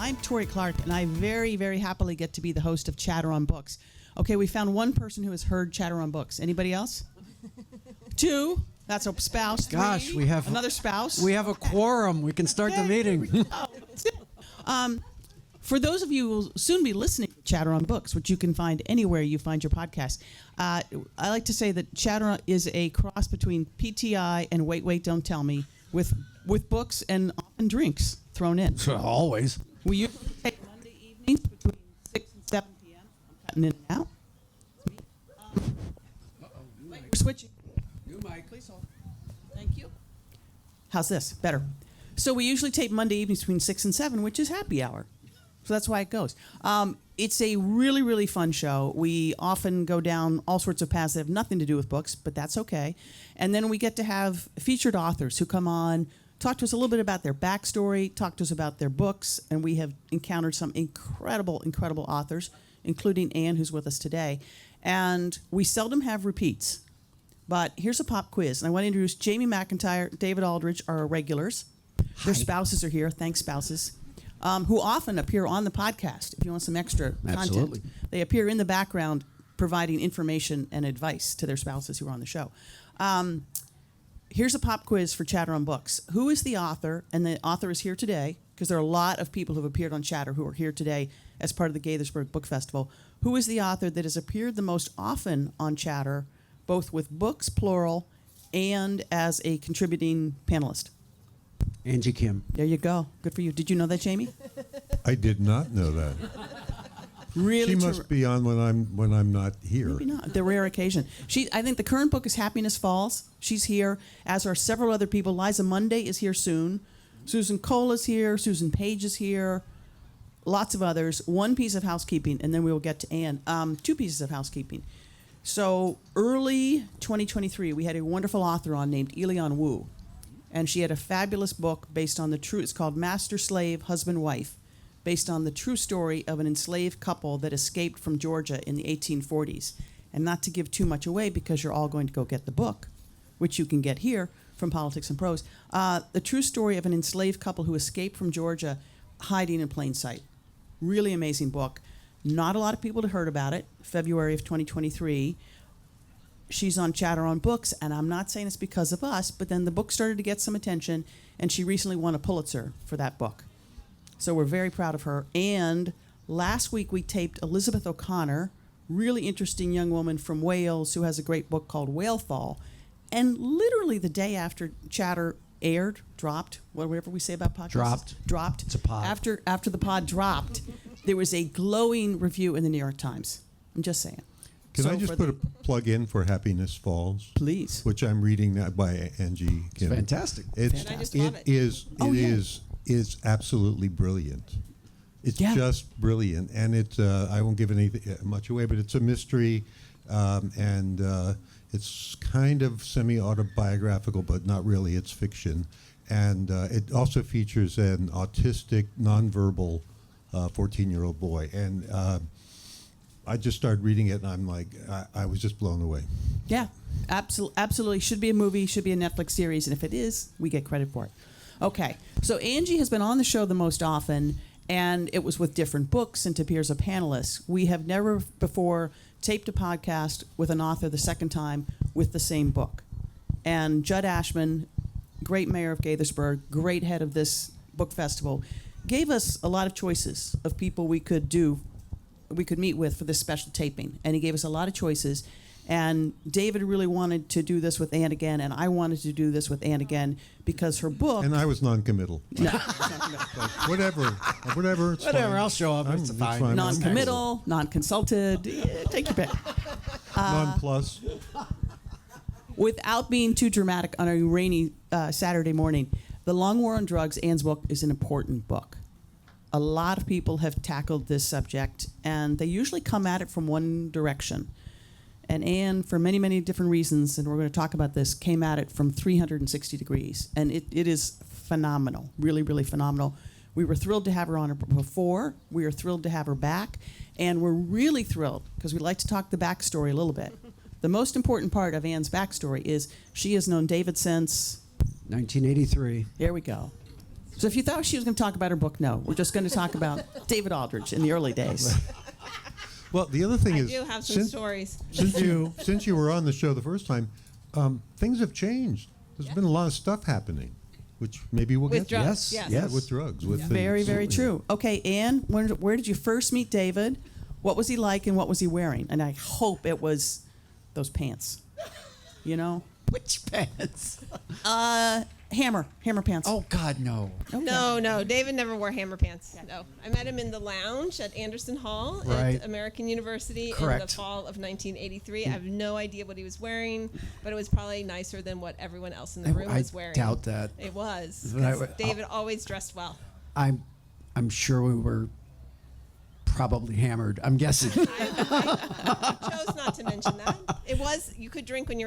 I'm Tori Clark, and I very, very happily get to be the host of Chatter on Books. Okay, we found one person who has heard Chatter on Books. Anybody else? Two. That's a spouse. Gosh, Three. we have another spouse. We have a quorum. We can start the meeting. For those of you who will soon be listening to Chatter on Books, which you can find anywhere you find your podcast, I like to say that Chatter is a cross between PTI and Wait, Wait, Don't Tell Me, with books and often drinks thrown in. Always. We usually take Monday evenings between 6 and 7 p.m. I'm cutting in and out. We're switching. New mic. Please hold. Thank you. How's this? Better. So we usually tape Monday evenings between 6 and 7, which is happy hour. So that's why it goes. It's a really, really fun show. We often go down all sorts of paths that have nothing to do with books, but that's okay. And then we get to have featured authors who come on, talk to us a little bit about their backstory, talk to us about their books, and we have encountered some incredible, incredible authors, including Anne, who's with us today. And we seldom have repeats. But here's a pop quiz. And I want to introduce Jamie McIntyre, David Aldridge are our regulars. Their spouses are here. Thanks, spouses. Who often appear on the podcast if you want some extra Absolutely. content. They appear in the background providing information and advice to their spouses who are on the show. Here's a pop quiz for Chatter on Books. Who is the author? And the author is here today, because there are a lot of people who have appeared on Chatter who are here today as part of the Gaithersburg Book Festival. Who is the author that has appeared the most often on Chatter, both with books, plural, and as a contributing panelist? Angie Kim. There you go. Good for you. Did you know that, Jamie? I did not know that. Really? She must be on when I'm not here. Maybe not. The rare occasion. I think the current book is Happiness Falls. She's here, as are several other people. Liza Monday is here soon. Susan Cole is here. Susan Page is here. Lots of others. One piece of housekeeping, and then we will get to Anne. Two pieces of housekeeping. So early 2023, we had a wonderful author on named Elian Wu. And she had a fabulous book based on it's called Master Slave, Husband, Wife, based on the true story of an enslaved couple that escaped from Georgia in the 1840s. And not to give too much away, because you're all going to go get the book, which you can get here from Politics and Prose, the true story of an enslaved couple who escaped from Georgia hiding in plain sight. Really amazing book. Not a lot of people had heard about it. February of 2023. She's on Chatter on Books, and I'm not saying it's because of us, but then the book started to get some attention, and she recently won a Pulitzer for that book. So we're very proud of her. And last week we taped Elizabeth O'Connor, really interesting young woman from Wales who has a great book called Whalefall. And literally the day after Chatter aired, dropped, whatever we say about podcasts. Dropped. It's a pod. After the pod dropped, there was a glowing review in the New York Times. I'm just saying. Can I just put a plug in for Happiness Falls? Please. Which I'm reading now by Angie Kim. It's fantastic. It is absolutely brilliant. It's just brilliant, and I won't give anything much away, but it's a mystery, and it's kind of semi-autobiographical, but not really. It's fiction, and it also features an autistic, nonverbal 14-year-old boy, and I just started reading it, and I'm like, I was just blown away. Yeah, absolutely. Should be a movie, should be a Netflix series, and if it is, we get credit for it. Okay, so Angie has been on the show the most often, and it was with different books and to appear as a panelist. We have never before taped a podcast with an author the second time with the same book. And Judd Ashman, great mayor of Gaithersburg, great head of this book festival, gave us a lot of choices of people we could meet with for this special taping. And he gave us a lot of choices. And David really wanted to do this with Anne again, and I wanted to do this with Anne again because her book... And I was non-committal. No. Whatever, it's Whatever, fine. I'll show up. It's fine. Non-committal, non-consulted, take your pick. Non-plus. Without being too dramatic on a rainy Saturday morning, The Long War on Drugs, Anne's book, is an important book. A lot of people have tackled this subject, and they usually come at it from one direction. And Anne, for many, many different reasons, and we're going to talk about this, came at it from 360 degrees. And it is phenomenal, really, really phenomenal. We were thrilled to have her on before. We are thrilled to have her back. And we're really thrilled, because we like to talk the backstory a little bit. The most important part of Anne's backstory is she has known David since... 1983. There we go. So if you thought she was going to talk about her book, no. We're just going to talk about David Aldrich in the early days. Well, the other thing I is, do have some stories. since you were on the show the first time, things have changed. There's been a lot of stuff happening, which maybe we'll With get drugs, to. yes. Yeah, with drugs. With things. Very, very true. Okay, Anne, where did you first meet David? What was he like and what was he wearing? And I hope it was those pants. You know? Which pants? Hammer pants. Oh, God, no. Okay. No, David never wore hammer pants. No, I met him in the lounge at Anderson Hall Right. at American University in the Correct. fall of 1983. I have no idea what he was wearing, but it was probably nicer than what everyone else in the room was wearing. I doubt that. It was. But I 'cause would- David always dressed well. I'm sure we were probably hammered. I'm guessing. I chose not to mention that. It was you could drink when you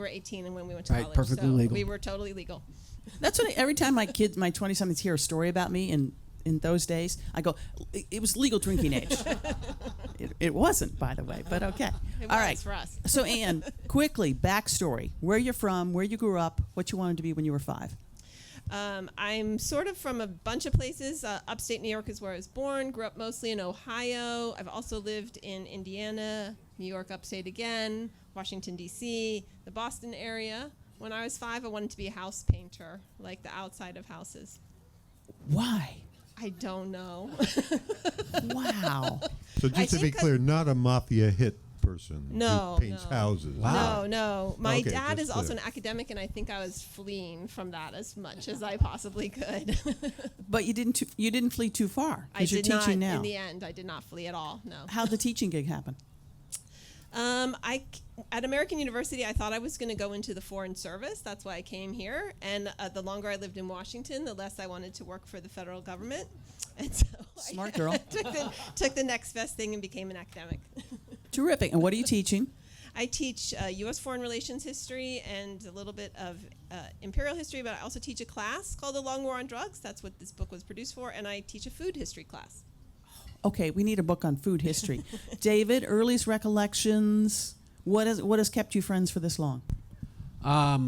were 18 and when we went to Right, college. perfectly so legal. We were totally legal. That's what every time my 20-somethings hear a story about me in those days, I go, it was legal drinking age. It wasn't, by the way, but okay. It All was right. for us. So, Anne, quickly, backstory. Where you're from, where you grew up, what you wanted to be when you were 5. I'm sort of from a bunch of places. Upstate New York is where I was born. Grew up mostly in Ohio. I've also lived in Indiana, New York upstate again, Washington, D.C., the Boston area. When I was 5, I wanted to be a house painter, like the outside of houses. Why? I don't know. Wow. So I just to be think clear, not a mafia hit person No, who paints no. houses. Wow. No. My Okay, dad just is also clear. an academic, and I think I was fleeing from that as much as I possibly could. But you didn't flee too far I because you're did not, teaching now. in the end, I did not flee at all, no. How'd the teaching gig happen? At American University, I thought I was going to go into the foreign service. That's why I came here. And the longer I lived in Washington, the less I wanted to work for the federal government. And so Smart girl. took the next best thing and became an academic. Terrific. And what are you teaching? I teach U.S. foreign relations history and a little bit of imperial history, but I also teach a class called The Long War on Drugs. That's what this book was produced for. And I teach a food history class. Okay, we need a book on food history. David, earliest recollections. What has kept you friends for this long? A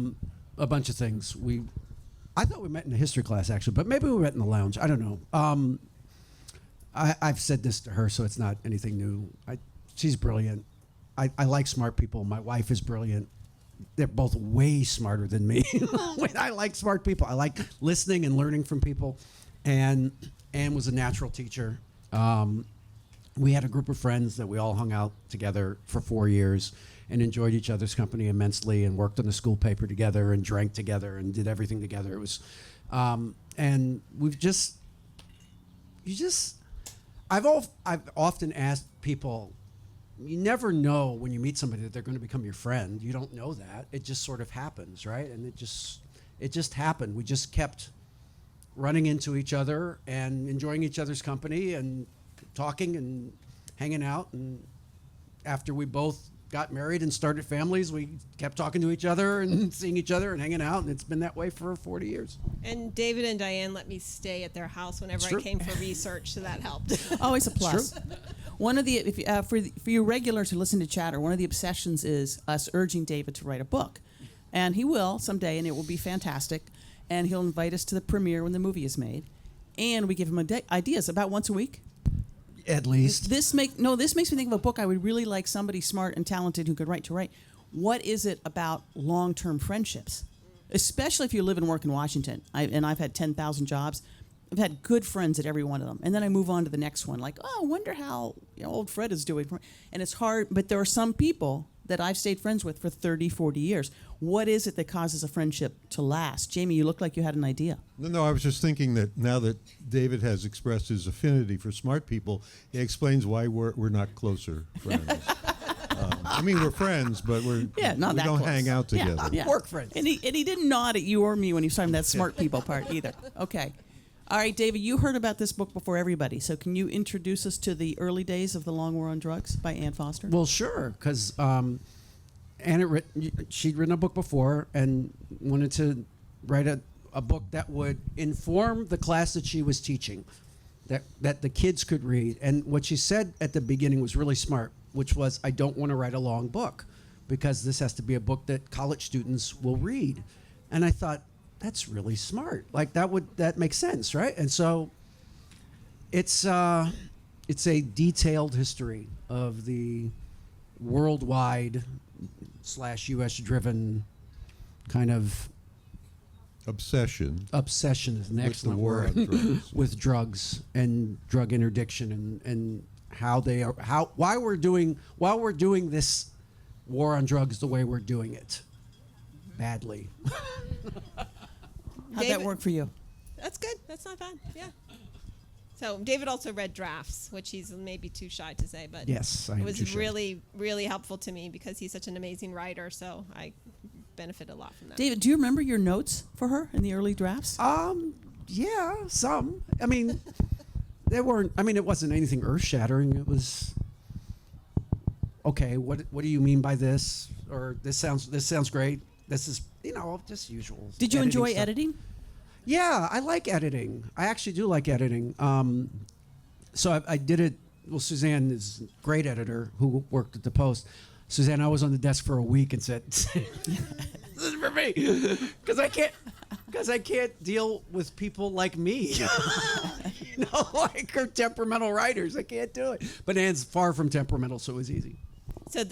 bunch of things. I thought we met in a history class, actually, but maybe we met in the lounge. I don't know. I've said this to her, so it's not anything new. She's brilliant. I like smart people. My wife is brilliant. They're both way smarter than me. I like smart people. I like listening and learning from people. And Anne was a natural teacher. We had a group of friends that we all hung out together for 4 years and enjoyed each other's company immensely and worked on the school paper together and drank together and did everything together. It was, and I've often asked people, you never know when you meet somebody that they're going to become your friend. You don't know that. It just sort of happens, right? And it just happened. We just kept running into each other and enjoying each other's company and talking and hanging out. And after we both got married and started families, we kept talking to each other and seeing each other and hanging out. And it's been that way for 40 years. And David and Diane let me stay at their house whenever It's I true. came for research, so that helped. Always a plus. One of the for you regulars who listen to Chatter, one of the obsessions is us urging David to write a book, and he will someday, and it will be fantastic. And he'll invite us to the premiere when the movie is made, and we give him ideas about once a week. At least. This makes me think of a book I would really like somebody smart and talented who could write. What is it about long-term friendships, especially if you live and work in Washington? I've had 10,000 jobs. I've had good friends at every one of them, and then I move on to the next one. Like, oh, I wonder how old Fred is doing. And it's hard, but there are some people that I've stayed friends with for 30, 40 years. What is it that causes a friendship to last? Jamie, you look like you had an idea. No, I was just thinking that now that David has expressed his affinity for smart people, it explains why we're not closer friends. I mean, we're friends, but we not that don't close. hang out together. Yeah. Work friends. And he didn't nod at you or me when he was talking that smart people part either. Okay. All right, David, you heard about this book before everybody, so can you introduce us to the early days of The Long War on Drugs by Anne Foster? Well, sure, because she'd written a book before and wanted to write a book that would inform the class that she was teaching, that the kids could read. And what she said at the beginning was really smart, which was, I don't want to write a long book because this has to be a book that college students will read. And I thought, that's really smart. Like that makes sense, right? And so it's a detailed history of the worldwide / U.S. driven kind of Obsession is an with the excellent war word on drugs. with drugs and drug interdiction and why we're doing this war on drugs the way we're doing it badly. How'd that David- work for you? That's good. That's not bad. Yeah. So David also read drafts, which he's maybe too shy to say, but Yes, I am it was too shy. really, really helpful to me because he's such an amazing writer. So I benefit a lot from that. David, do you remember your notes for her in the early drafts? Yeah, some. I mean, it wasn't anything earth-shattering. It was okay. What do you mean by this? Or this sounds great. This is just usual. Did you enjoy stuff. editing? Yeah, I like editing. I actually do like editing. So I did it. Well, Suzanne is a great editor who worked at the Post. Suzanne, I was on the desk for a week and said, "This is for me," because I can't deal with people like me. Like her temperamental writers. I can't do it. But Anne's far from temperamental, so it was easy. So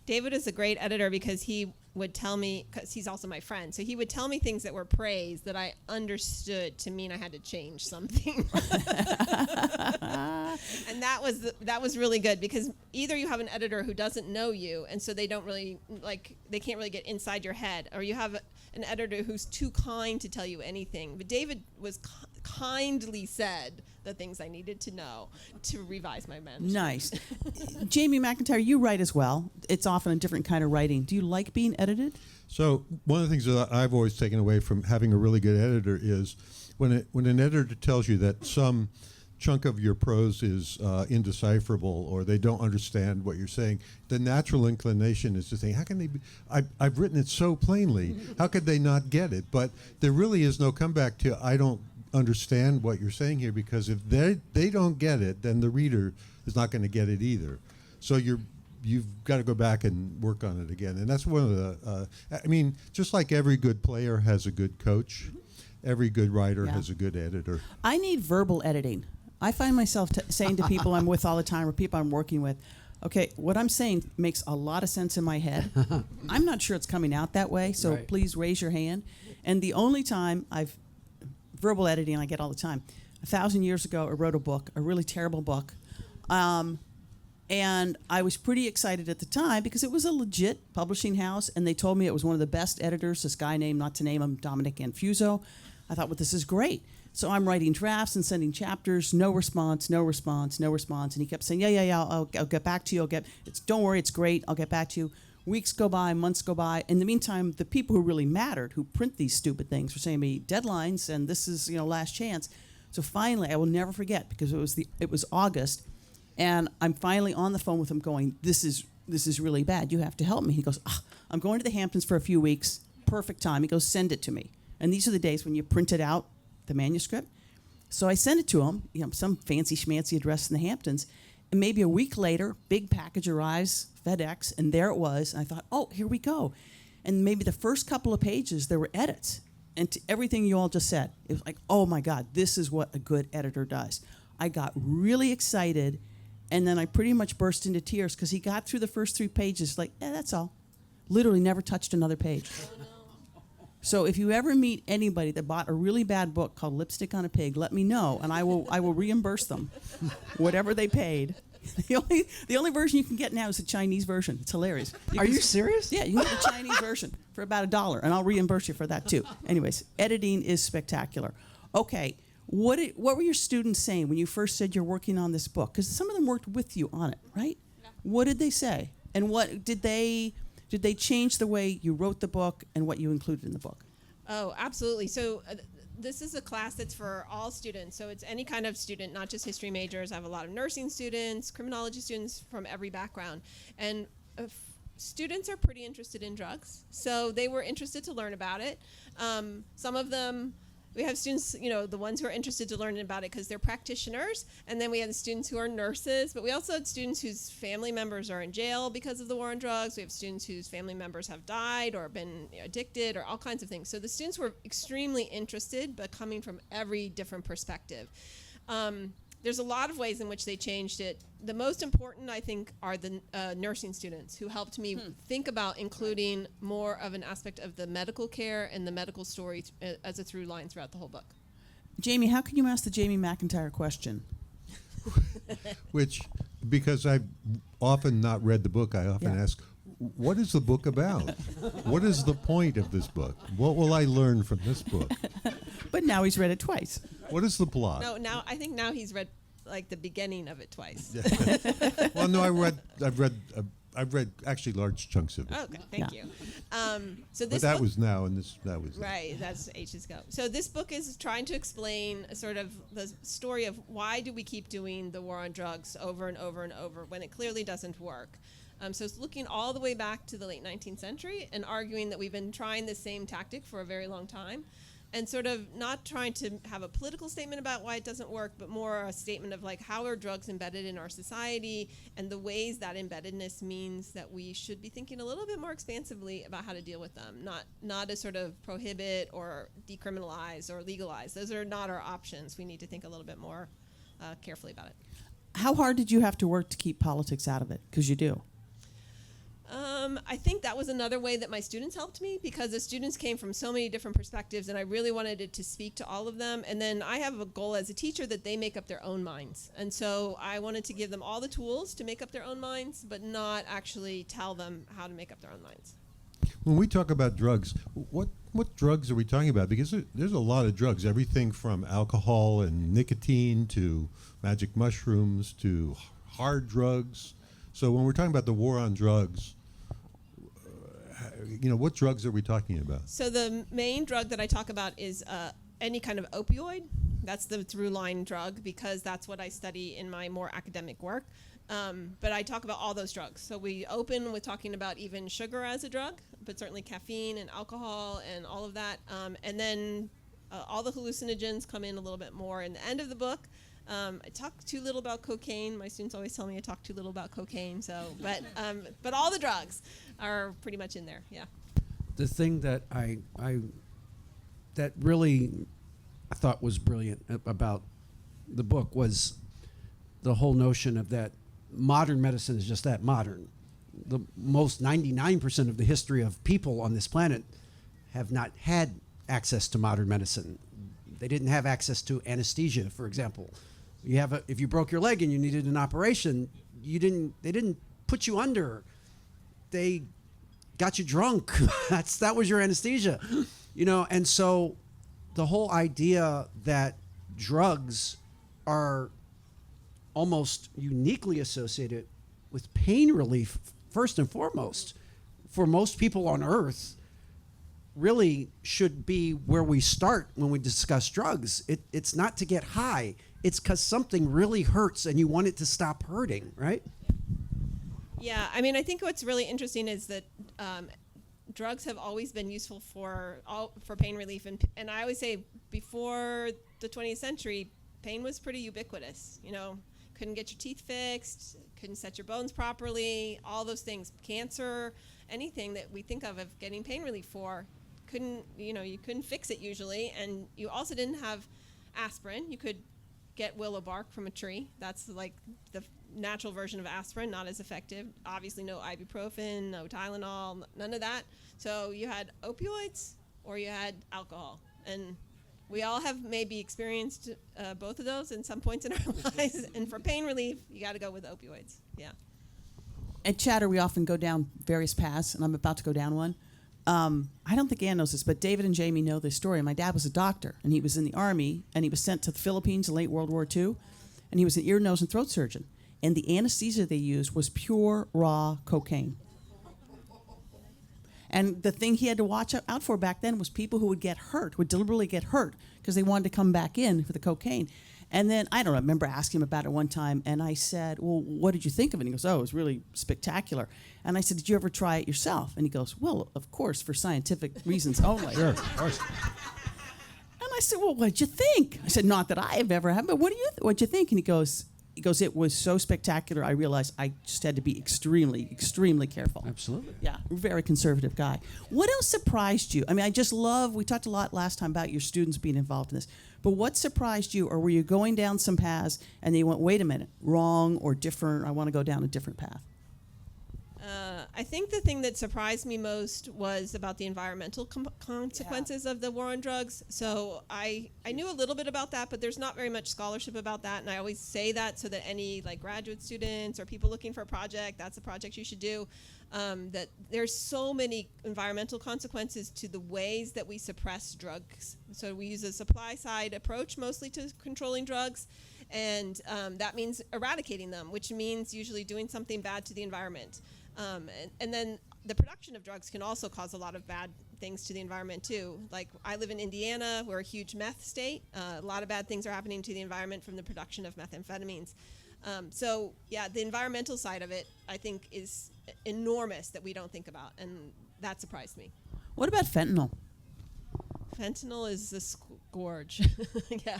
David is a great editor because he would tell me, because he's also my friend, so he would tell me things that were praise that I understood to mean I had to change something. And that was really good because either you have an editor who doesn't know you and so they can't really get inside your head, or you have an editor who's too kind to tell you anything. But David was kindly said the things I needed to know to revise my manuscript. Nice. Jamie McIntyre, you write as well. It's often a different kind of writing. Do you like being edited? So one of the things that I've always taken away from having a really good editor is when an editor tells you that some chunk of your prose is indecipherable or they don't understand what you're saying, the natural inclination is to think, how can they be, I've written it so plainly, how could they not get it? But there really is no comeback to I don't understand what you're saying here, because if they don't get it, then the reader is not going to get it either. So you've got to go back and work on it again. And that's one of the, just like every good player has a good coach, every good writer has a good editor. I need verbal editing. I find myself saying to people I'm with all the time or people I'm working with, okay, what I'm saying makes a lot of sense in my head. I'm not sure it's coming out that way, so Right. please raise your hand. And the only time verbal editing I get all the time. 1,000 years ago, I wrote a book, a really terrible book. And I was pretty excited at the time because it was a legit publishing house, and they told me it was one of the best editors, this guy named, not to name him, Dominic Anfuso. I thought, well, this is great. So I'm writing drafts and sending chapters, no response. And he kept saying, yeah, I'll get back to you. Don't worry, it's great. I'll get back to you. Weeks go by, months go by. In the meantime, the people who really mattered, who print these stupid things, were saying to me deadlines, and this is last chance. So finally, I will never forget because it was August, and I'm finally on the phone with him, going, "This is really bad. You have to help me." He goes, "I'm going to the Hamptons for a few weeks. Perfect time." He goes, "Send it to me." And these are the days when you print it out, the manuscript. So I sent it to him, some fancy schmancy address in the Hamptons. And maybe a week later, big package arrives, FedEx, and there it was. And I thought, oh, here we go. And maybe the first couple of pages, there were edits. And to everything you all just said, it was like, oh my God, this is what a good editor does. I got really excited, and then I pretty much burst into tears because he got through the first 3 pages like, that's all. Literally never touched another page. So if you ever meet anybody that bought a really bad book called Lipstick on a Pig, let me know, and I will reimburse them whatever they paid. The only version you can get now is the Chinese version. It's hilarious. Are you serious? Yeah, you can get the Chinese version for about $1, and I'll reimburse you for that too. Anyways, editing is spectacular. Okay, what were your students saying when you first said you're working on this book? Because some of them worked with you on it, right? Yeah. What did they say? And what did they change the way you wrote the book and what you included in the book? Oh, absolutely. So this is a class that's for all students. So it's any kind of student, not just history majors. I have a lot of nursing students, criminology students from every background. And students are pretty interested in drugs. So they were interested to learn about it. Some of them we have students, the ones who are interested to learn about it because they're practitioners, and then we have the students who are nurses, but we also had students whose family members are in jail because of the war on drugs. We have students whose family members have died or been addicted or all kinds of things. So the students were extremely interested, but coming from every different perspective. There's a lot of ways in which they changed it. The most important, I think, are the nursing students who helped me think about including more of an aspect of the medical care and the medical story as a through line throughout the whole book. Jamie, how can you ask the Jamie McIntyre question? Which, because I've often not read the book, I often ask, what is the book about? What is the point of this book? What will I learn from this book? But now he's read it twice. What is the plot? No, I think now he's read like the beginning of it twice. Well, no, I've read actually large chunks of it. Okay, thank you. So But this that book, was now, and that was right. That's ages ago. So this book is trying to explain sort of the story of why do we keep doing the war on drugs over and over and over when it clearly doesn't work. So it's looking all the way back to the late 19th century and arguing that we've been trying the same tactic for a very long time, and sort of not trying to have a political statement about why it doesn't work, but more a statement of like how are drugs embedded in our society and the ways that embeddedness means that we should be thinking a little bit more expansively about how to deal with them, not as sort of prohibit or decriminalize or legalize. Those are not our options. We need to think a little bit more carefully about it. How hard did you have to work to keep politics out of it? Because you do. I think that was another way that my students helped me, because the students came from so many different perspectives and I really wanted it to speak to all of them. And then I have a goal as a teacher that they make up their own minds. And so I wanted to give them all the tools to make up their own minds, but not actually tell them how to make up their own minds. When we talk about drugs, what drugs are we talking about? Because there's a lot of drugs, everything from alcohol and nicotine to magic mushrooms to hard drugs. So when we're talking about the war on drugs, what drugs are we talking about? So the main drug that I talk about is any kind of opioid. That's the through line drug because that's what I study in my more academic work. But I talk about all those drugs. So we open with talking about even sugar as a drug, but certainly caffeine and alcohol and all of that. And then all the hallucinogens come in a little bit more in the end of the book. I talk too little about cocaine. My students always tell me I talk too little about cocaine. But all the drugs are pretty much in there. Yeah. The thing that I really thought was brilliant about the book was the whole notion of that modern medicine is just that, modern. The most 99% of the history of people on this planet have not had access to modern medicine. They didn't have access to anesthesia, for example. If you broke your leg and you needed an operation, they didn't put you under. They got you drunk. that was your anesthesia. And so the whole idea that drugs are almost uniquely associated with pain relief, first and foremost, for most people on Earth, really should be where we start when we discuss drugs. It's not to get high. It's because something really hurts and you want it to stop hurting, right? Yeah, I mean, I think what's really interesting is that drugs have always been useful for pain relief, and I always say before the 20th century, pain was pretty ubiquitous. Couldn't get your teeth fixed, couldn't set your bones properly, all those things, cancer, anything that we think of getting pain relief for, you couldn't fix it usually, and you also didn't have aspirin. You could get willow bark from a tree. That's like the natural version of aspirin, not as effective. Obviously no ibuprofen, no Tylenol, none of that. So you had opioids or you had alcohol. And we all have maybe experienced both of those in some points in our lives. And for pain relief, you got to go with opioids. Yeah. At Chatter, we often go down various paths, and I'm about to go down one. I don't think Ann knows this, but David and Jamie know this story. My dad was a doctor, and he was in the Army, and he was sent to the Philippines in late World War II, and he was an ear, nose, and throat surgeon. And the anesthesia they used was pure, raw cocaine. And the thing he had to watch out for back then was people who would deliberately get hurt, because they wanted to come back in for the cocaine. And then, I don't know, I remember asking him about it one time, and I said, well, what did you think of it? And he goes, oh, it was really spectacular. And I said, did you ever try it yourself? And he goes, well, of course, for scientific reasons only. Sure, of course. And I said, well, what'd you think? I said, not that I have ever had, but what'd you think? And he goes, it was so spectacular. I realized I just had to be extremely, extremely careful. Absolutely. Yeah, very conservative guy. What else surprised you? I mean, I just love, we talked a lot last time about your students being involved in this, but what surprised you, or were you going down some paths and you went, wait a minute, wrong or different, I want to go down a different path? I think the thing that surprised me most was about the environmental consequences of the war on drugs. So I knew a little bit about that, but there's not very much scholarship about that. And I always say that so that any like graduate students or people looking for a project, that's a project you should do. That there's so many environmental consequences to the ways that we suppress drugs. So we use a supply side approach mostly to controlling drugs. And that means eradicating them, which means usually doing something bad to the environment. And then the production of drugs can also cause a lot of bad things to the environment too. Like I live in Indiana, we're a huge meth state. A lot of bad things are happening to the environment from the production of methamphetamines. So yeah, the environmental side of it, I think, is enormous that we don't think about, and that surprised me. What about fentanyl? Fentanyl is a scourge. Yeah.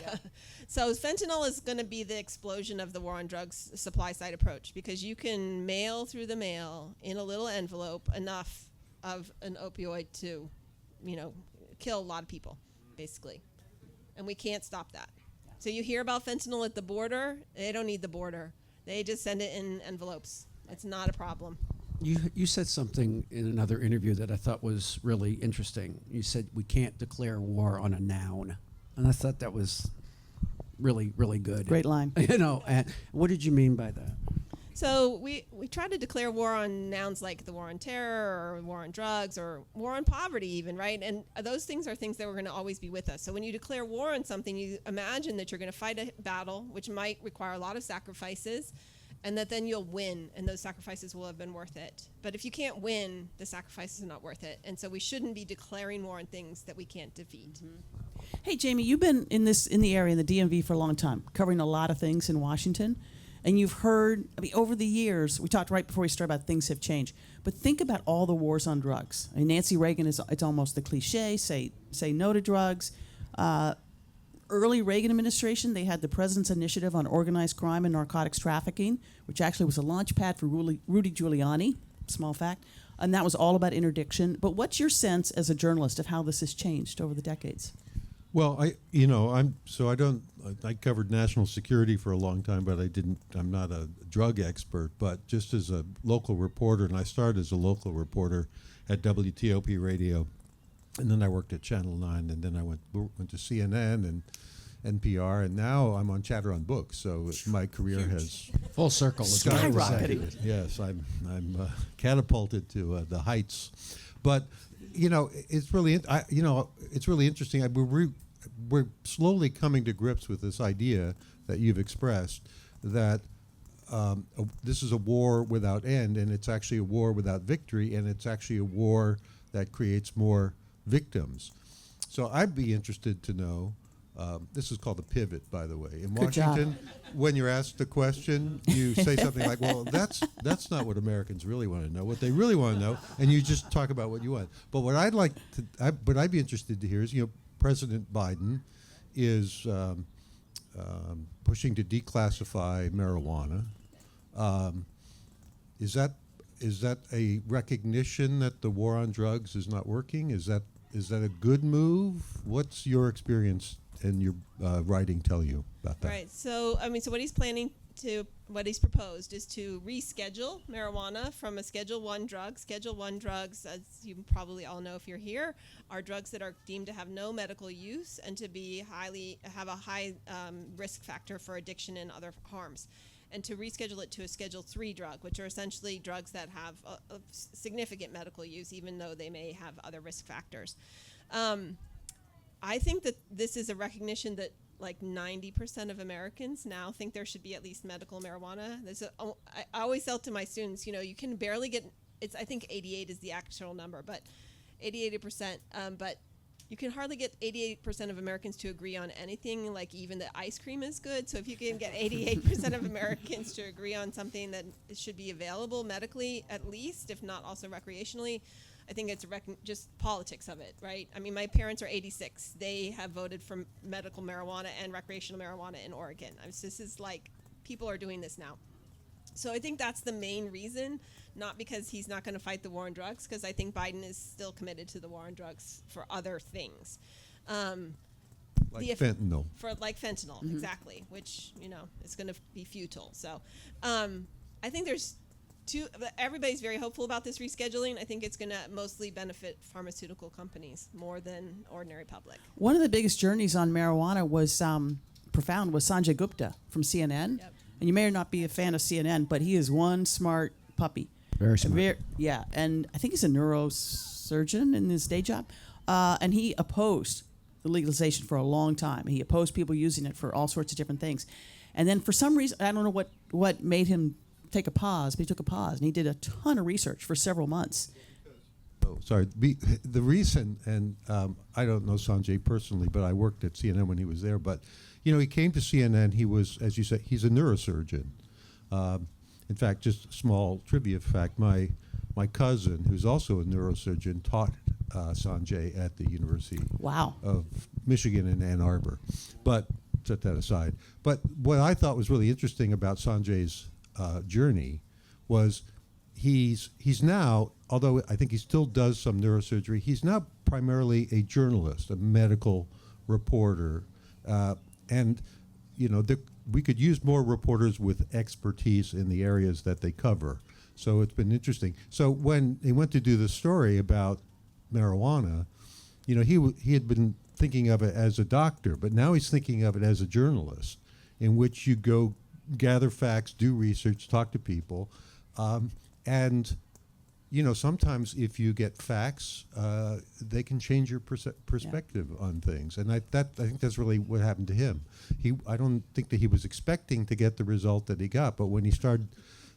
So fentanyl is going to be the explosion of the war on drugs supply side approach, because you can mail through the mail in a little envelope enough of an opioid to, kill a lot of people, basically. And we can't stop that. So you hear about fentanyl at the border. They don't need the border. They just send it in envelopes. It's not a problem. You said something in another interview that I thought was really interesting. You said we can't declare war on a noun, and I thought that was really, really good. Great line. And what did you mean by that? So we try to declare war on nouns like the war on terror or war on drugs or war on poverty even, right? And those things are things that are going to always be with us. So when you declare war on something, you imagine that you're going to fight a battle, which might require a lot of sacrifices, and that then you'll win, and those sacrifices will have been worth it. But if you can't win, the sacrifices are not worth it. And so we shouldn't be declaring war on things that we can't defeat. Mm-hmm. Hey, Jamie, you've been in the area, in the DMV, for a long time, covering a lot of things in Washington. And you've heard, over the years, we talked right before we started about things have changed. But think about all the wars on drugs. Nancy Reagan, it's almost the cliche, say no to drugs. Early Reagan administration, they had the President's Initiative on Organized Crime and Narcotics Trafficking, which actually was a launch pad for Rudy Giuliani, small fact, and that was all about interdiction. But what's your sense as a journalist of how this has changed over the decades? Well, I covered national security for a long time, but I'm not a drug expert, but just as a local reporter, and I started as a local reporter at WTOP Radio, and then I worked at Channel 9, and then I went to CNN and NPR, and now I'm on Chatter on Books, so my career has Full circle. Is what I would say. skyrocketed. Yes, I'm catapulted to the heights, but it's really it's really interesting. We're slowly coming to grips with this idea that you've expressed that this is a war without end, and it's actually a war without victory, and it's actually a war that creates more victims. So I'd be interested to know. This is called a pivot, by the way. In Good Washington, when you're asked a question, you say something like, well, that's not what Americans really want to know. What they really want to know, and you just talk about what you want. But what I'd be interested to hear is, President Biden is pushing to declassify marijuana. Is that a recognition that the war on drugs is not working? Is that a good move? What's your experience and your writing tell you about that? Right. So what he's proposed is to reschedule marijuana from a Schedule 1 drug. Schedule 1 drugs, as you probably all know if you're here, are drugs that are deemed to have no medical use and to have a high risk factor for addiction and other harms. And to reschedule it to a Schedule 3 drug, which are essentially drugs that have a significant medical use, even though they may have other risk factors. I think that this is a recognition that like 90% of Americans now think there should be at least medical marijuana. I always tell to my students, you can barely get, I think 88 is the actual number, but 88%, but you can hardly get 88% of Americans to agree on anything, like even that ice cream is good. So if you can get 88% of Americans to agree on something that should be available medically, at least, if not also recreationally, I think it's just politics of it, right? I mean, my parents are 86. They have voted for medical marijuana and recreational marijuana in Oregon. This is like, people are doing this now. So I think that's the main reason, not because he's not going to fight the war on drugs, because I think Biden is still committed to the war on drugs for other things. Like fentanyl. Like fentanyl, exactly, which, is going to be futile. So I think there's everybody's very hopeful about this rescheduling. I think it's going to mostly benefit pharmaceutical companies more than ordinary public. One of the biggest journeys on marijuana was profound was Sanjay Gupta from CNN. Yep. And you may not be a fan of CNN, but he is one smart puppy. Very smart. Yeah, and I think he's a neurosurgeon in his day job. And he opposed the legalization for a long time. He opposed people using it for all sorts of different things. And then for some reason, I don't know what made him take a pause, but he took a pause, and he did a ton of research for several months. Oh, sorry. The reason, and I don't know Sanjay personally, but I worked at CNN when he was there. But, he came to CNN. He was, as you said, he's a neurosurgeon. In fact, just a small trivia fact, my cousin, who's also a neurosurgeon, taught Sanjay at the University Wow. of Michigan in Ann Arbor. But set that aside. But what I thought was really interesting about Sanjay's journey was he's now, although I think he still does some neurosurgery, he's now primarily a journalist, a medical reporter, and we could use more reporters with expertise in the areas that they cover. So it's been interesting. So when he went to do the story about marijuana, he had been thinking of it as a doctor, but now he's thinking of it as a journalist, in which you go gather facts, do research, talk to people, and sometimes if you get facts, they can change your perspective on things, and I think that's really what happened to him. I don't think that he was expecting to get the result that he got, but when he started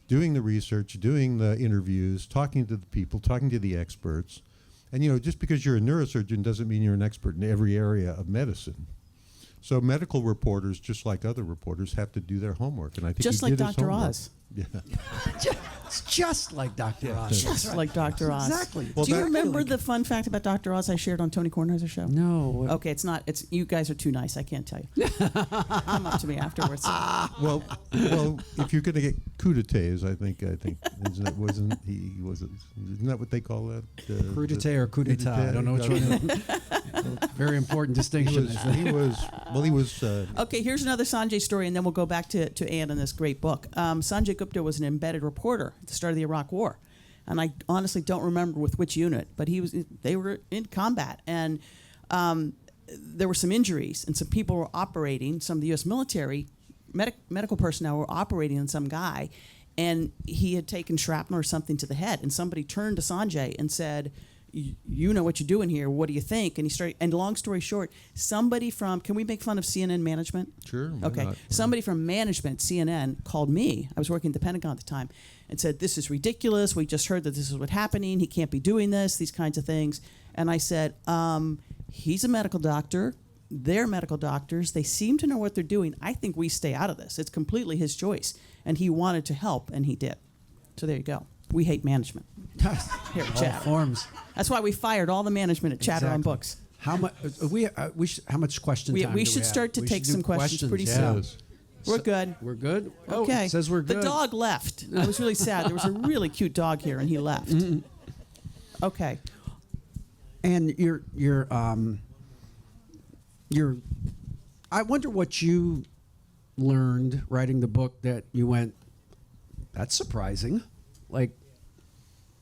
doing the research, doing the interviews, talking to the people, talking to the experts, and just because you're a neurosurgeon doesn't mean you're an expert in every area of medicine. So medical reporters, just like other reporters, have to do their homework, and I think Just he like did his Dr. homework. Oz. Yeah. It's just like Dr. Oz. Just like Dr. Oz. Exactly. Well, Do you that- remember the fun fact about Dr. Oz I shared on Tony Kornheiser's show? No. Okay, it's not. It's you guys are too nice. I can't tell you. Come up to me afterwards. Well, if you're going to get coups, I think isn't that what they call that? Coup d'etat or coup d'etat. I don't know which one. Very important distinction. He was. Okay, here's another Sanjay story, and then we'll go back to Anne and this great book. Sanjay Gupta was an embedded reporter at the start of the Iraq War, and I honestly don't remember with which unit, but they were in combat, and there were some injuries, and some people were operating. Some of the U.S. military medical personnel were operating on some guy, and he had taken shrapnel or something to the head, and somebody turned to Sanjay and said, you know what you're doing here. What do you think? And he started. And long story short, somebody from. Can we make fun of CNN management? Sure. Why Okay. not? Somebody from management, CNN, called me. I was working at the Pentagon at the time, and said, "This is ridiculous. We just heard that this is what's happening. He can't be doing this. These kinds of things." And I said, "He's a medical doctor. They're medical doctors. They seem to know what they're doing. I think we stay out of this. It's completely his choice." And he wanted to help, and he did. So there you go. We hate management here at All Chatter. forms. That's why we fired all the management at Chatter on Exactly. Books. How much? How much question We time? do should have? start to We take should do some questions pretty yeah. soon. We're good. We're good. Oh, Okay. It says we're good. The dog left. I was really sad. There was a really cute dog here, and he left. Okay. And you're I wonder what you learned writing the book that you went, that's surprising. Like,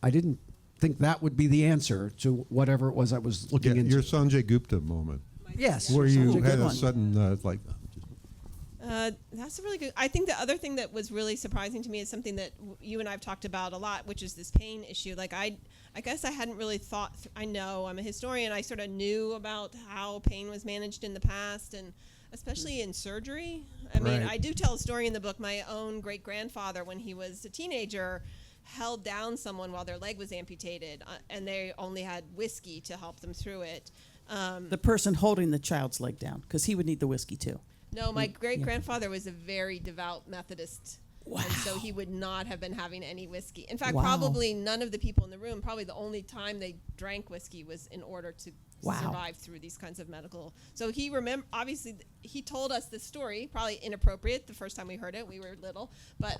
I didn't think that would be the answer to whatever it was I was looking into. Your Sanjay Gupta moment, Yes. where Such you a good had a one. sudden That's a really good. I think the other thing that was really surprising to me is something that you and I've talked about a lot, which is this pain issue. Like I guess I hadn't really thought. I know I'm a historian. I sort of knew about how pain was managed in the past, and especially in surgery. I mean, Right. I do tell a story in the book. My own great grandfather, when he was a teenager, held down someone while their leg was amputated, and they only had whiskey to help them through it. The person holding the child's leg down, because he would need the whiskey too. No, my great grandfather was a very devout Methodist And so he would not have been having any whiskey. In fact, Wow. probably none of the people in the room, probably the only time they drank whiskey was in order to Wow. survive through these kinds of medical. So he obviously he told us this story, probably inappropriate the first time we heard it. We were little, but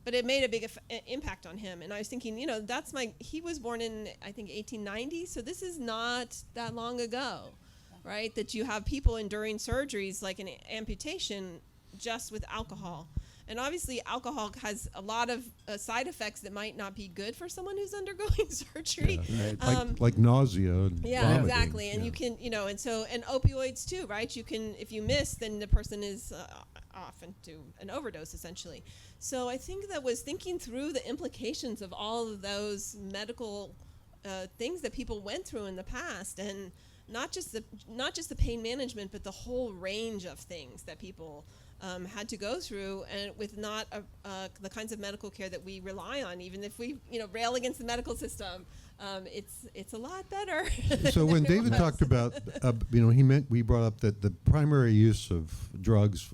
it made a big impact on him. And I was thinking, he was born in, I think, 1890. So this is not that long ago, right? That you have people enduring surgeries like an amputation just with alcohol. And obviously, alcohol has a lot of side effects that might not be good for someone who's undergoing surgery. Yeah, right. Like nausea and vomiting. Exactly. And Yeah. you can, and opioids too, right? You can, if you miss, then the person is off into an overdose, essentially. So I think that was thinking through the implications of all of those medical things that people went through in the past, and not just the pain management, but the whole range of things that people had to go through, and with not the kinds of medical care that we rely on. Even if we rail against the medical system, it's a lot better. So when David talked about, we brought up that the primary use of drugs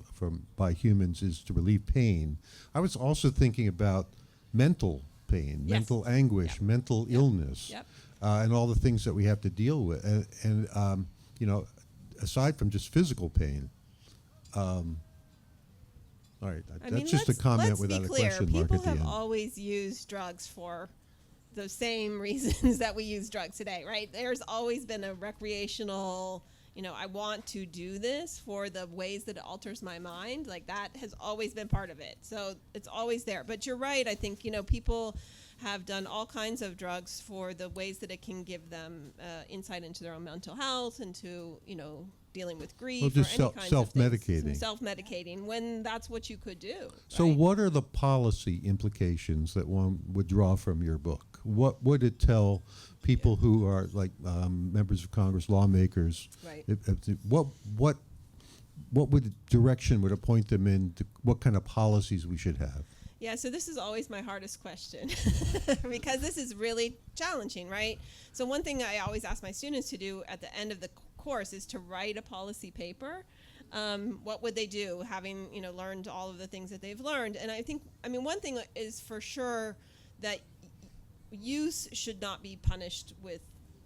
by humans is to relieve pain. I was also thinking about mental pain, Yes. mental anguish, Yep. mental illness, Yep. And all the things that we have to deal with. And aside from just physical pain. All right, that's just a comment without a question mark People at the have end. always used drugs for the same reasons that we use drugs today, right? There's always been a recreational, I want to do this for the ways that it alters my mind. Like that has always been part of it. So it's always there. But you're right. I think, people have done all kinds of drugs for the ways that it can give them insight into their own mental health, into, dealing with grief, Well, just or any kinds of self-medicating. things. Self-medicating, when that's what you could do. So right? what are the policy implications that one would draw from your book? What would it tell people who are like members of Congress, lawmakers? Right. What direction would it point them in to what kind of policies we should have? Yeah, so this is always my hardest question because this is really challenging, right? So one thing I always ask my students to do at the end of the course is to write a policy paper. What would they do, having learned all of the things that they've learned? And I think, one thing is for sure that use should not be punished with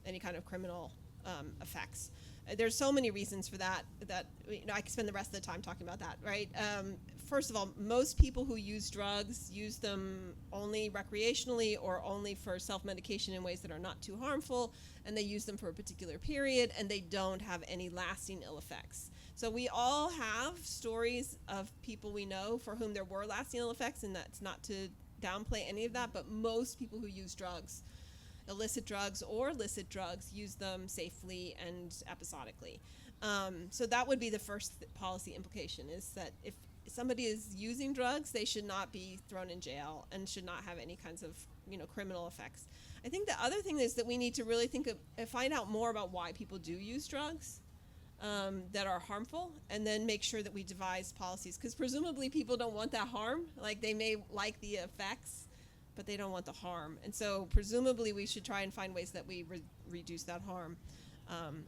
any kind of criminal effects. There's so many reasons for that I could spend the rest of the time talking about that, right? First of all, most people who use drugs use them only recreationally or only for self-medication in ways that are not too harmful, and they use them for a particular period, and they don't have any lasting ill effects. So we all have stories of people we know for whom there were lasting ill effects, and that's not to downplay any of that, but most people who use drugs, illicit drugs or licit drugs, use them safely and episodically. So that would be the first policy implication, is that if somebody is using drugs, they should not be thrown in jail and should not have any kinds of criminal effects. I think the other thing is that we need to really find out more about why people do use drugs that are harmful, and then make sure that we devise policies, because presumably people don't want that harm. Like, they may like the effects, but they don't want the harm. And so presumably we should try and find ways that we reduce that harm.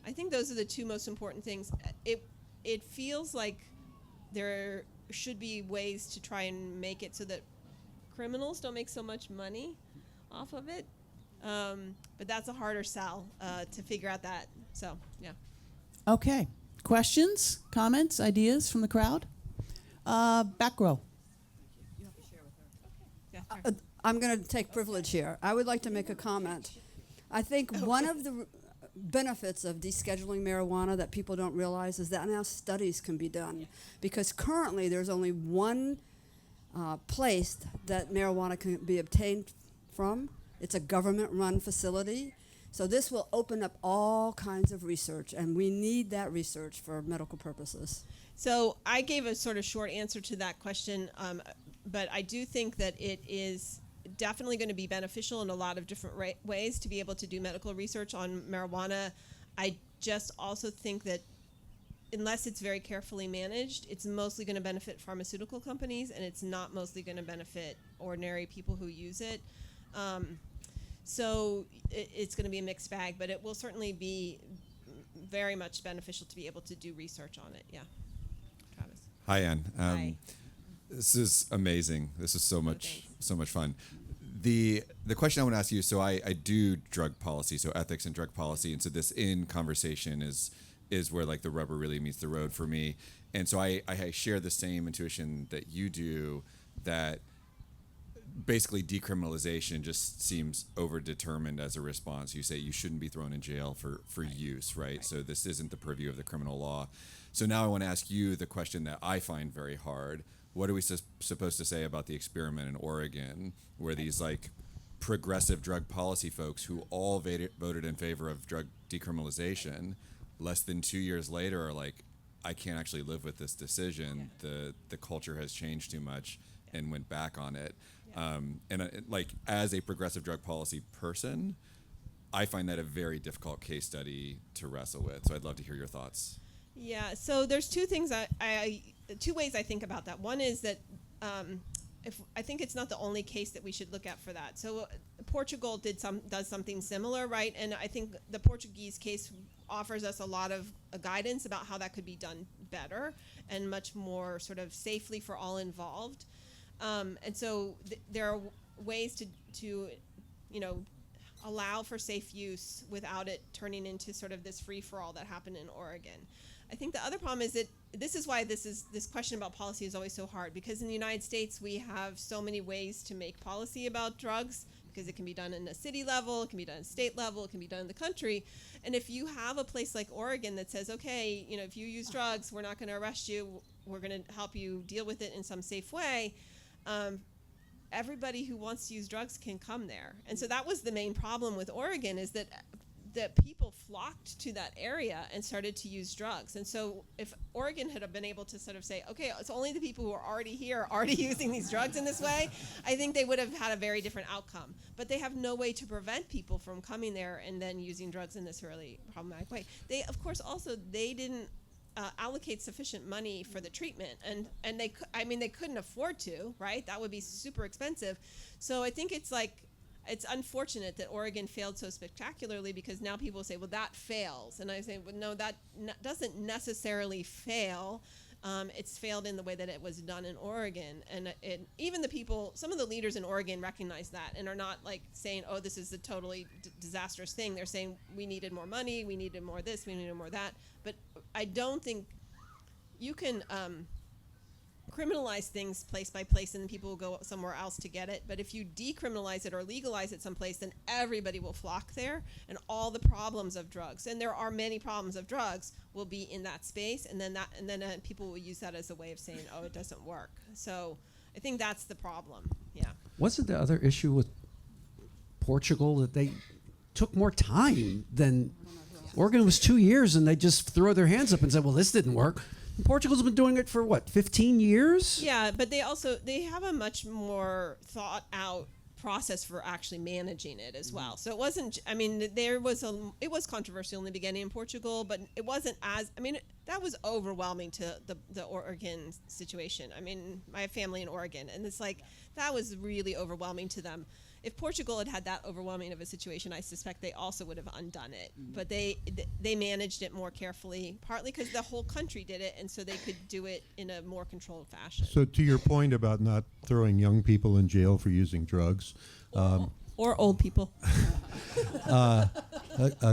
I think those are the two most important things. It feels like there should be ways to try and make it so that criminals don't make so much money off of it. But that's a harder sell to figure out that. So, yeah. Okay. Questions, comments, ideas from the crowd? Back row. Yeah, sure. I'm going to take privilege here. I would like to make a comment. I think one of the benefits of descheduling marijuana that people don't realize is that now studies can be done, because currently there's only one place that marijuana can be obtained from. It's a government-run facility. So this will open up all kinds of research, and we need that research for medical purposes. So I gave a sort of short answer to that question, but I do think that it is definitely going to be beneficial in a lot of different ways to be able to do medical research on marijuana. I just also think that unless it's very carefully managed, it's mostly going to benefit pharmaceutical companies, and it's not mostly going to benefit ordinary people who use it. So it's going to be a mixed bag, but it will certainly be very much beneficial to be able to do research on it. Yeah. Travis. Hi, Ann. Hi. This is amazing. This is so thanks. much fun. The question I want to ask you. So I do drug policy, so ethics and drug policy, and so this in conversation is where like the rubber really meets the road for me. And so I share the same intuition that you do, that basically decriminalization just seems overdetermined as a response. You say you shouldn't be thrown in jail for use, right? So this isn't the purview of the criminal law. So now I want to ask you the question that I find very hard. What are we supposed to say about the experiment in Oregon, where these like progressive drug policy folks who all voted in favor of drug decriminalization, less than 2 years later are like, I can't actually live with this decision. The culture has changed too much, and went back on it. Like as a progressive drug policy person, I find that a very difficult case study to wrestle with. So I'd love to hear your thoughts. Yeah, so there's two things two ways I think about that. One is that if I think it's not the only case that we should look at for that. So Portugal does something similar, right? And I think the Portuguese case offers us a lot of guidance about how that could be done better and much more sort of safely for all involved. And so there are ways to allow for safe use without it turning into sort of this free-for-all that happened in Oregon. I think the other problem is that this is why this question about policy is always so hard, because in the United States we have so many ways to make policy about drugs, because it can be done in a city level, it can be done at a state level, it can be done in the country. And if you have a place like Oregon that says, okay, if you use drugs, we're not going to arrest you, we're going to help you deal with it in some safe way, everybody who wants to use drugs can come there. And so that was the main problem with Oregon, is that people flocked to that area and started to use drugs. And so if Oregon had been able to sort of say, okay, it's only the people who are already here, already using these drugs in this way, I think they would have had a very different outcome. But they have no way to prevent people from coming there and then using drugs in this really problematic way. They, of course, also, they didn't allocate sufficient money for the treatment, and they couldn't afford to, right? That would be super expensive. So I think it's unfortunate that Oregon failed so spectacularly, because now people say, well, that fails. And I say, well, no, that doesn't necessarily fail. It's failed in the way that it was done in Oregon. And even some of the leaders in Oregon recognize that and are not like saying, oh, this is a totally disastrous thing. They're saying, we needed more money, we needed more this, we needed more that. But I don't think you can criminalize things place by place and then people will go somewhere else to get it. But if you decriminalize it or legalize it someplace, then everybody will flock there, and all the problems of drugs, and there are many problems of drugs, will be in that space, and then people will use that as a way of saying, oh, it doesn't work. So I think that's the problem. Yeah. Wasn't the other issue with Portugal that they took more time than Oregon? Was 2 years, and they just throw their hands up and said, well, this didn't work. Portugal's been doing it for 15 years? Yeah, but they have a much more thought out process for actually managing it as well. So it wasn't, it was controversial in the beginning in Portugal, but it wasn't that was overwhelming to the Oregon situation. I have family in Oregon, and it's like, that was really overwhelming to them. If Portugal had had that overwhelming of a situation, I suspect they also would have undone it. But they managed it more carefully, partly because the whole country did it, and so they could do it in a more controlled fashion. So to your point about not throwing young people in jail for using drugs. Or old people.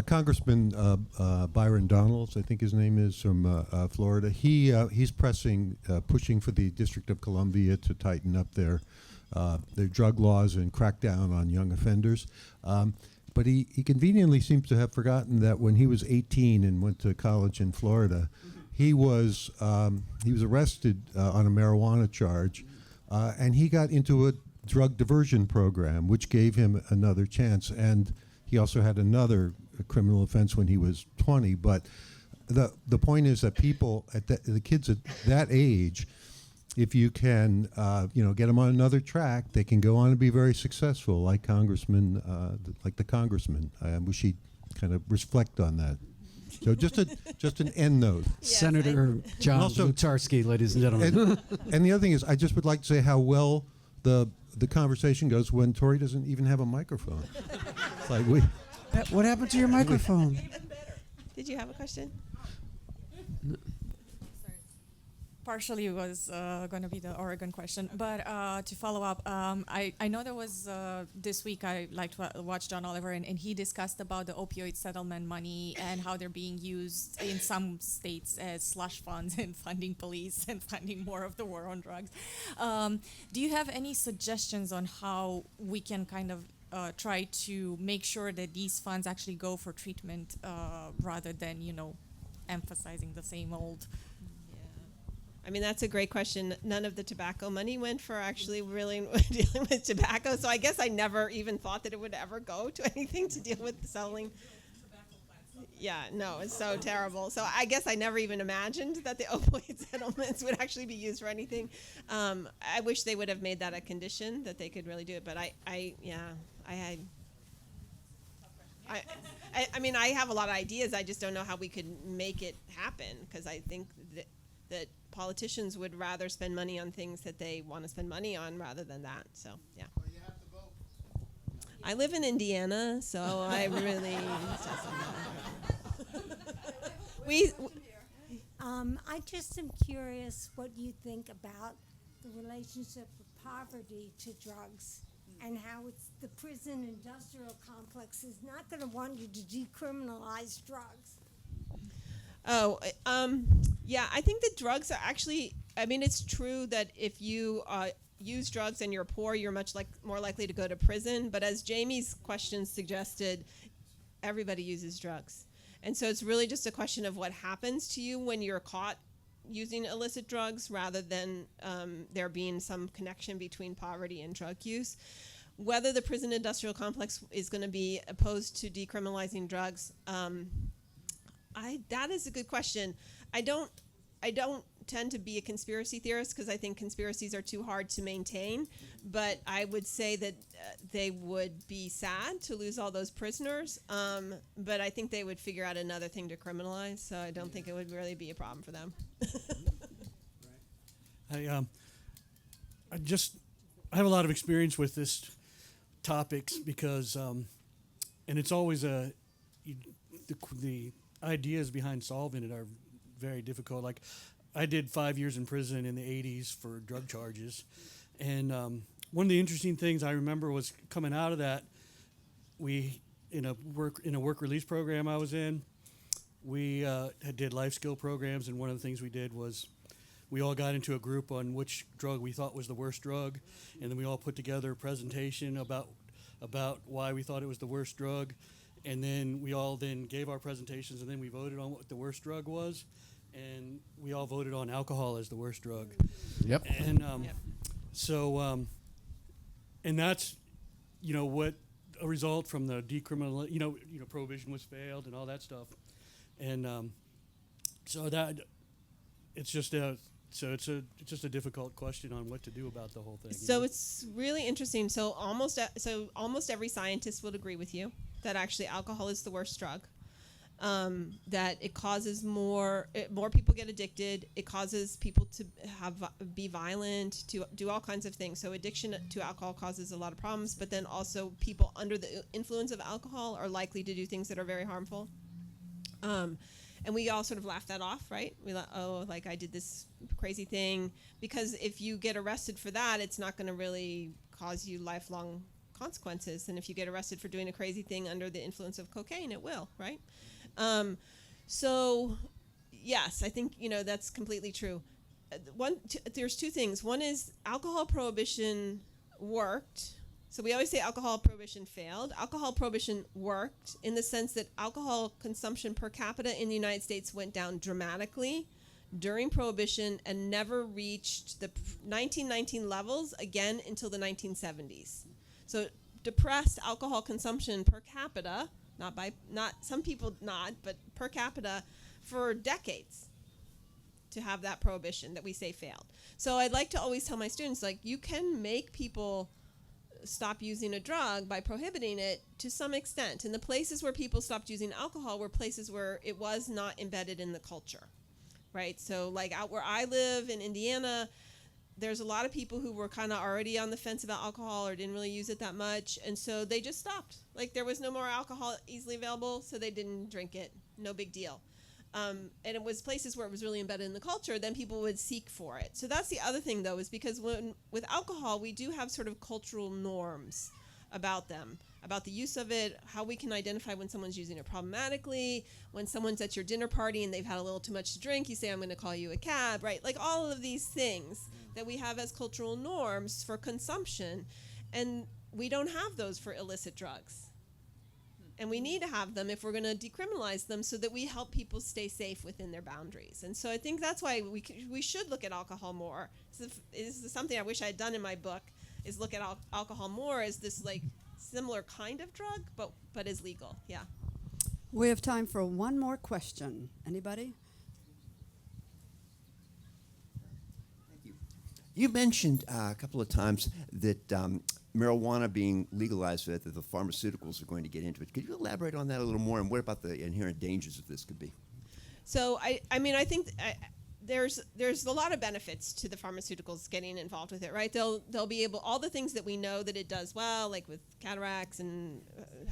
Congressman Byron Donalds, I think his name is, from Florida, he's pushing for the District of Columbia to tighten up their drug laws and crack down on young offenders. But he conveniently seems to have forgotten that when he was 18 and went to college in Florida, he was arrested on a marijuana charge, and he got into a drug diversion program, which gave him another chance. And he also had another criminal offense when he was 20. But the point is that people the kids at that age, if you can, get them on another track, they can go on and be very successful, like the congressman. I wish he'd kind of reflect on that. So just an end note. Yes, Senator John Also- Lutarski, ladies and gentlemen. And the other thing is, I just would like to say how well the conversation goes when Tori doesn't even have a microphone. It's like What happened to your microphone? Did you have a question? partially was going to be the Oregon question, but to follow up, I know there was this week I liked watch John Oliver, and he discussed about the opioid settlement money and how they're being used in some states as slush funds and funding police and funding more of the war on drugs. Do you have any suggestions on how we can kind of try to make sure that these funds actually go for treatment rather than, emphasizing the same old? I mean, that's a great question. None of the tobacco money went for actually really dealing with tobacco. So I guess I never even thought that it would ever go to anything to deal with selling. Yeah, no, it's so terrible. So I guess I never even imagined that the opioid settlements would actually be used for anything. I wish they would have made that a condition that they could really do it. But I mean, I have a lot of ideas. I just don't know how we could make it happen, because I think that politicians would rather spend money on things that they want to spend money on rather than that. So, yeah. Well, you have to vote. I live in Indiana, so I really... I just am curious what you think about the relationship of poverty to drugs, and how it's the prison industrial complex is not going to want you to decriminalize drugs. Yeah, I think that drugs are actually, I mean, it's true that if you use drugs and you're poor, you're more likely to go to prison. But as Jamie's question suggested, everybody uses drugs. And so it's really just a question of what happens to you when you're caught using illicit drugs, rather than there being some connection between poverty and drug use. Whether the prison industrial complex is going to be opposed to decriminalizing drugs, that is a good question. I don't tend to be a conspiracy theorist, because I think conspiracies are too hard to maintain. But I would say that they would be sad to lose all those prisoners. But I think they would figure out another thing to criminalize. So I don't think it would really be a problem for them. I have a lot of experience with this topics, because and it's always the ideas behind solving it are very difficult. Like, I did 5 years in prison in the 80s for drug charges, and one of the interesting things I remember was coming out of that, we in a work release program I was in, we did life skill programs, and one of the things we did was we all got into a group on which drug we thought was the worst drug, and then we all put together a presentation about why we thought it was the worst drug, and then we all then gave our presentations, and then we voted on what the worst drug was, and we all voted on alcohol as the worst drug. Yep. And and that's what a result from the decriminal prohibition was failed and all that stuff, and so that it's just a difficult question on what to do about the whole thing. So it's really interesting. So almost every scientist would agree with you that actually alcohol is the worst drug. That it causes more people get addicted. It causes people to be violent, to do all kinds of things. So addiction to alcohol causes a lot of problems. But then also people under the influence of alcohol are likely to do things that are very harmful. And we all sort of laugh that off, right? Like I did this crazy thing. Because if you get arrested for that, it's not going to really cause you lifelong consequences. And if you get arrested for doing a crazy thing under the influence of cocaine, it will, right? So, yes, I think, that's completely true. There's two things. One is alcohol prohibition worked. So we always say alcohol prohibition failed. Alcohol prohibition worked in the sense that alcohol consumption per capita in the United States went down dramatically during Prohibition and never reached the 1919 levels again until the 1970s. So depressed alcohol consumption per capita, not some people not, but per capita for decades to have that prohibition that we say failed. So I'd like to always tell my students, like, you can make people stop using a drug by prohibiting it to some extent. And the places where people stopped using alcohol were places where it was not embedded in the culture, right? So like out where I live in Indiana, there's a lot of people who were kind of already on the fence about alcohol or didn't really use it that much. And so they just stopped. Like there was no more alcohol easily available, so they didn't drink it. No big deal. and it was places where it was really embedded in the culture, then people would seek for it. So that's the other thing, though, is because with alcohol, we do have sort of cultural norms about them, about the use of it, how we can identify when someone's using it problematically, when someone's at your dinner party and they've had a little too much to drink, you say, I'm going to call you a cab, right? Like all of these things that we have as cultural norms for consumption, and we don't have those for illicit drugs. And we need to have them if we're going to decriminalize them so that we help people stay safe within their boundaries. And so I think that's why we should look at alcohol more. This is something I wish I had done in my book, is look at alcohol more as this like similar kind of drug, but is legal. Yeah. We have time for one more question. Anybody? You mentioned a couple of times that marijuana being legalized, that the pharmaceuticals are going to get into it. Could you elaborate on that a little more, and what about the inherent dangers of this could be? So I mean, I think there's a lot of benefits to the pharmaceuticals getting involved with it, right? They'll be able, all the things that we know that it does well, like with cataracts and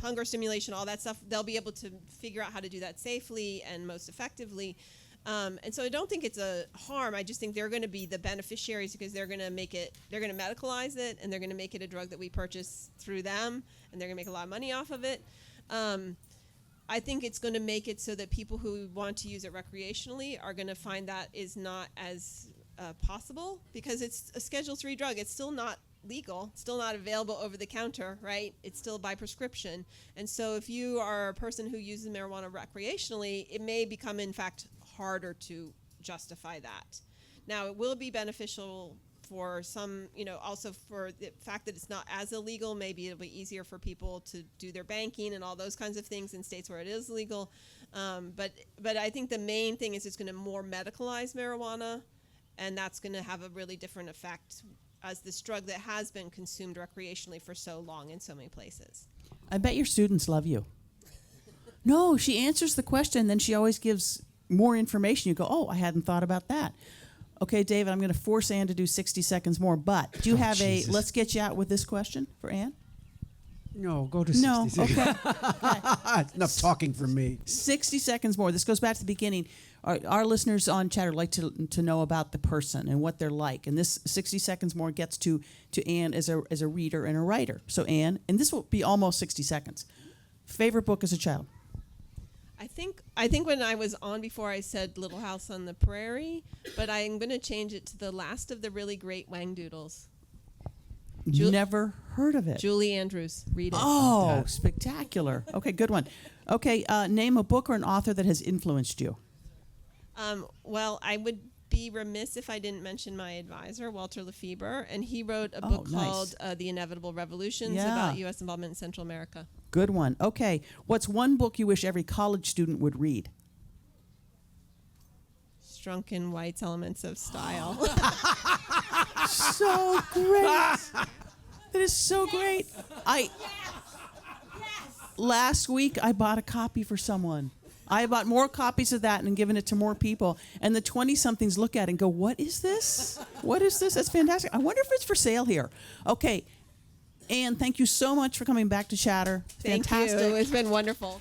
hunger stimulation, all that stuff, they'll be able to figure out how to do that safely and most effectively. And so I don't think it's a harm. I just think they're going to be the beneficiaries because they're going to medicalize it, and they're going to make it a drug that we purchase through them, and they're going to make a lot of money off of it. I think it's going to make it so that people who want to use it recreationally are going to find that is not as possible, because it's a Schedule III drug. It's still not legal, still not available over the counter, right? It's still by prescription. And so if you are a person who uses marijuana recreationally, it may become, in fact, harder to justify that. Now, it will be beneficial for some, also for the fact that it's not as illegal. Maybe it'll be easier for people to do their banking and all those kinds of things in states where it is legal. But I think the main thing is it's going to more medicalize marijuana, and that's going to have a really different effect as this drug that has been consumed recreationally for so long in so many places. I bet your students love you. No, she answers the question, then she always gives more information. You go, oh, I hadn't thought about that. Okay, David, I'm going to force Ann to do 60 seconds more, but do you have Jesus. let's get you out with this question for Ann? No, go to 60 No, seconds. okay. Enough talking from me. 60 seconds more. This goes back to the beginning. Our listeners on Chatter like to know about the person and what they're like. And this 60 seconds more gets to Ann as a reader and a writer. So Ann, and this will be almost 60 seconds. Favorite book as a child? I think when I was on before, I said Little House on the Prairie, but I'm going to change it to The Last of the Really Great Whangdoodles. Never heard of it. Julie Andrews. Read it. Oh, spectacular. Okay, good one. Okay, name a book or an author that has influenced you. Well, I would be remiss if I didn't mention my advisor, Walter Lefebvre, and he wrote a book called The Inevitable Revolutions about U.S. involvement in Central America. Good one. Okay, what's one book you wish every college student would read? Strunken White's Elements of Style. So great. That is so great. Last week I bought a copy for someone. I bought more copies of that and given it to more people. And the 20-somethings look at it and go, what is this? What is this? That's fantastic. I wonder if it's for sale here. Okay. Ann, thank you so much for coming back to Chatter. Thank Fantastic. you. It's been wonderful.